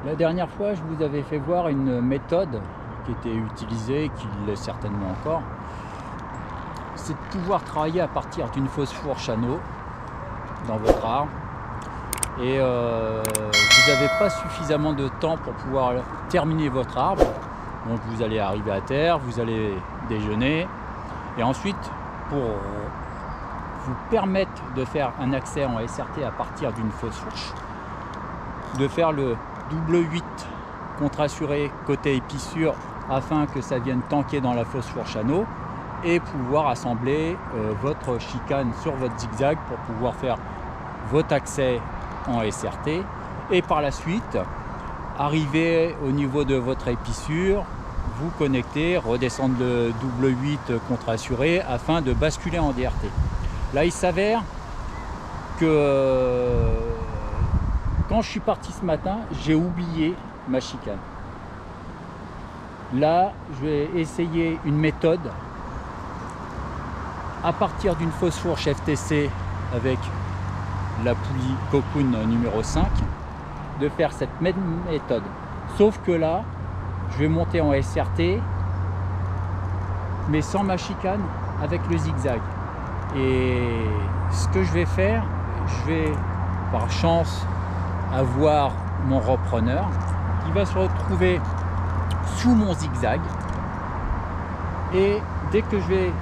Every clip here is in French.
La dernière fois, je vous avais fait voir une méthode qui était utilisée, qui l'est certainement encore. C'est de pouvoir travailler à partir d'une fausse fourche anneau dans votre arbre. Et vous n'avez pas suffisamment de temps pour pouvoir terminer votre arbre. Donc vous allez arriver à terre, vous allez déjeuner. Et ensuite, pour vous permettre de faire un accès en SRT à partir d'une fausse fourche, de faire le double 8 contre-assuré côté épissure afin que ça vienne tanker dans la fausse fourche anneau et pouvoir assembler votre chicane sur votre zigzag pour pouvoir faire votre accès en SRT et par la suite arriver au niveau de votre épissure, vous connecter, redescendre le double 8 contre-assuré afin de basculer en DRT. Là il s'avère que quand je suis parti ce matin, j'ai oublié ma chicane. Là, je vais essayer une méthode à partir d'une fausse fourche FTC avec la poulie Cocoon numéro 5, de faire cette même méthode. Sauf que là, je vais monter en SRT, mais sans ma chicane, avec le zigzag. Et ce que je vais faire, je vais, par chance, avoir mon repreneur qui va se retrouver sous mon zigzag et dès que je vais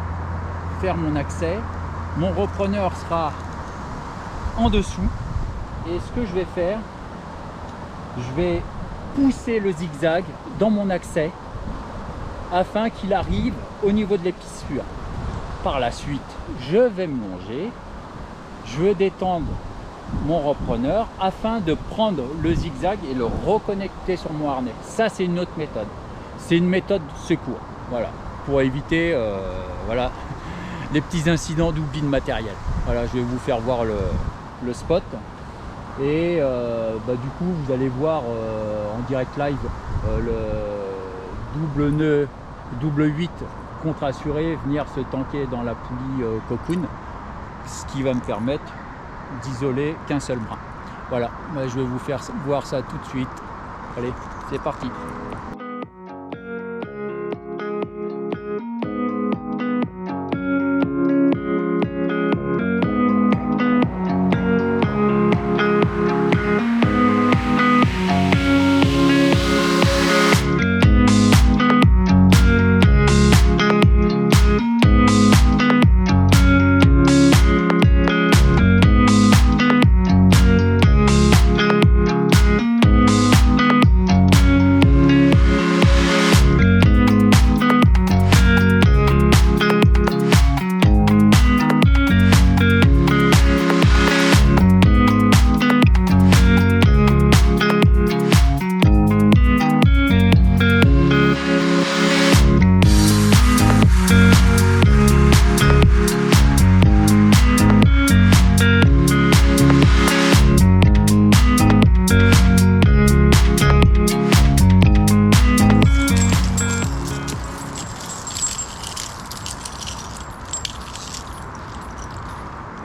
faire mon accès, mon repreneur sera en dessous et ce que je vais faire, je vais pousser le zigzag dans mon accès afin qu'il arrive au niveau de l'épissure. Par la suite, je vais me longer, je vais détendre mon repreneur afin de prendre le zigzag et le reconnecter sur mon harnais. Ça, c'est une autre méthode. C'est une méthode secours, voilà, pour éviter voilà, les petits incidents d'oubli de matériel. Voilà, je vais vous faire voir le spot et du coup, vous allez voir en direct live le double nœud, double 8 contre-assuré venir se tanker dans la poulie Cocoon, ce qui va me permettre d'isoler qu'un seul brin. Voilà, je vais vous faire voir ça tout de suite. Allez, c'est parti.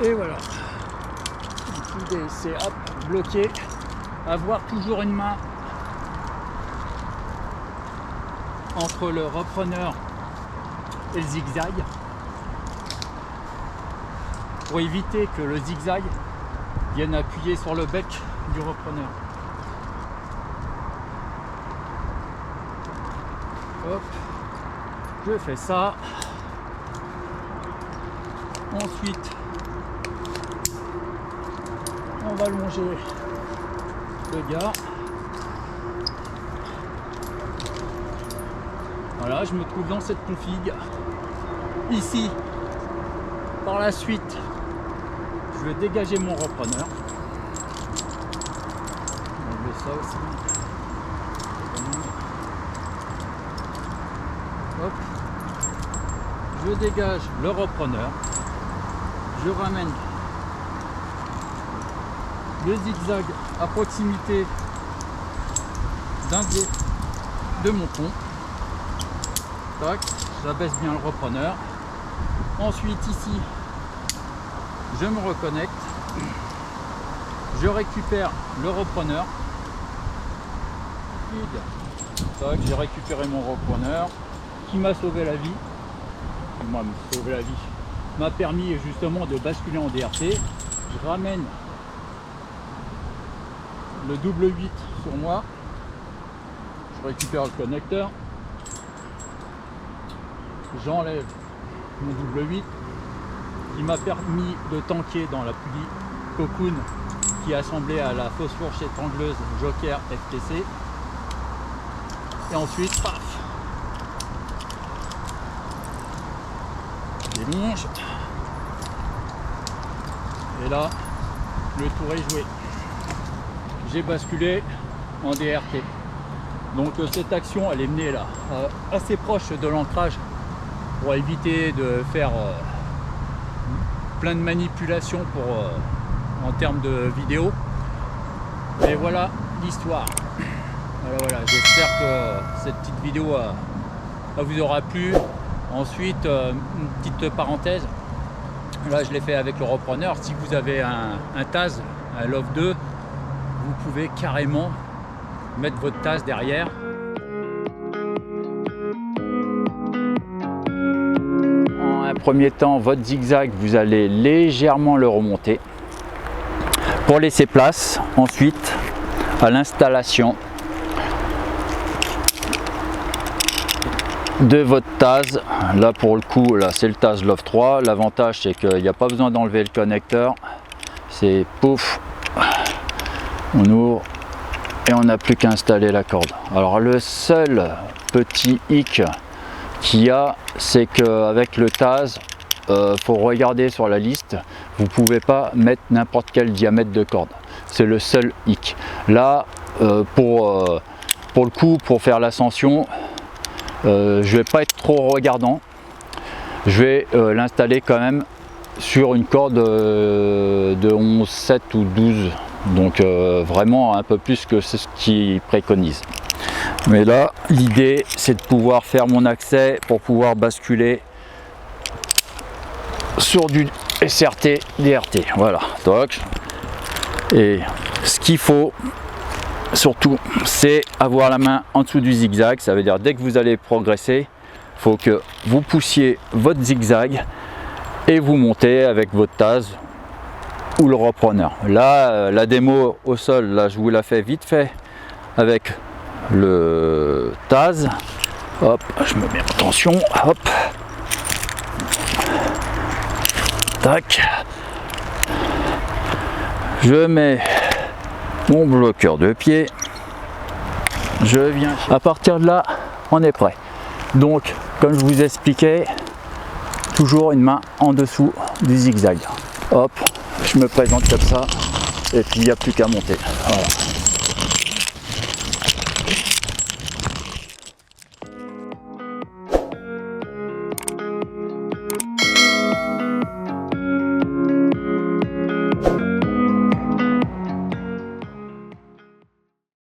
Et voilà, c'est hop, bloqué, avoir toujours une main entre le repreneur et le zigzag pour éviter que le zigzag vienne appuyer sur le bec du repreneur. Hop, je fais ça. Ensuite, on va longer le gars. Voilà, je me trouve dans cette config. Ici, par la suite, je vais dégager mon repreneur. Je vais enlever ça aussi. Hop. Je dégage le repreneur. Je ramène le zigzag à proximité d'un de mon pont. Tac, j'abaisse bien le repreneur. Ensuite ici, je me reconnecte. Je récupère le repreneur rapide. J'ai récupéré mon repreneur qui m'a sauvé la vie. Moi, me sauver la vie. M'a permis justement de basculer en DRT. Je ramène le double 8 sur moi. Je récupère le connecteur. J'enlève mon double 8 qui m'a permis de tanker dans la poulie Cocoon qui est assemblée à la fausse fourche étrangleuse Joker FTC. Et ensuite, paf, délinge. Et là, le tour est joué. J'ai basculé en DRT. Donc cette action, elle est menée là, assez proche de l'ancrage pour éviter de faire plein de manipulations en termes de vidéo. Et voilà l'histoire. Voilà, j'espère que cette petite vidéo vous aura plu. Ensuite, une petite parenthèse. Là, je l'ai fait avec le repreneur. Si vous avez un Taz, un Love 2, vous pouvez carrément mettre votre Taz derrière. En un premier temps, votre zigzag, vous allez légèrement le remonter pour laisser place ensuite à l'installation de votre Taz. Là pour le coup, là c'est le Taz Love 3. L'avantage c'est qu'il n'y a pas besoin d'enlever le connecteur. C'est pouf, on ouvre et on n'a plus qu'à installer la corde. Alors le seul petit hic qu'il y a, c'est qu'avec le Taz, faut regarder sur la liste, vous pouvez pas mettre n'importe quel diamètre de corde. C'est le seul hic. Là, pour le coup, pour faire l'ascension, je vais pas être trop regardant. Je vais l'installer quand même sur une corde de 11,7 ou 12. Donc vraiment un peu plus que ce qu'ils préconisent. Mais là, l'idée, c'est de pouvoir faire mon accès pour pouvoir basculer sur du SRT DRT. Voilà, toc. Et ce qu'il faut surtout, c'est avoir la main en dessous du zigzag. Ça veut dire dès que vous allez progresser, il faut que vous poussiez votre zigzag et vous montez avec votre Taz ou le repreneur. Là, la démo au sol, là, je vous la fais vite fait avec le Taz. Hop, je me mets en tension. Hop. Tac. Je mets mon bloqueur de pied. Je viens. À partir de là, on est prêt. Donc, comme je vous expliquais, toujours une main en dessous du zigzag. Hop, je me présente comme ça. Et puis, il n'y a plus qu'à monter. Voilà.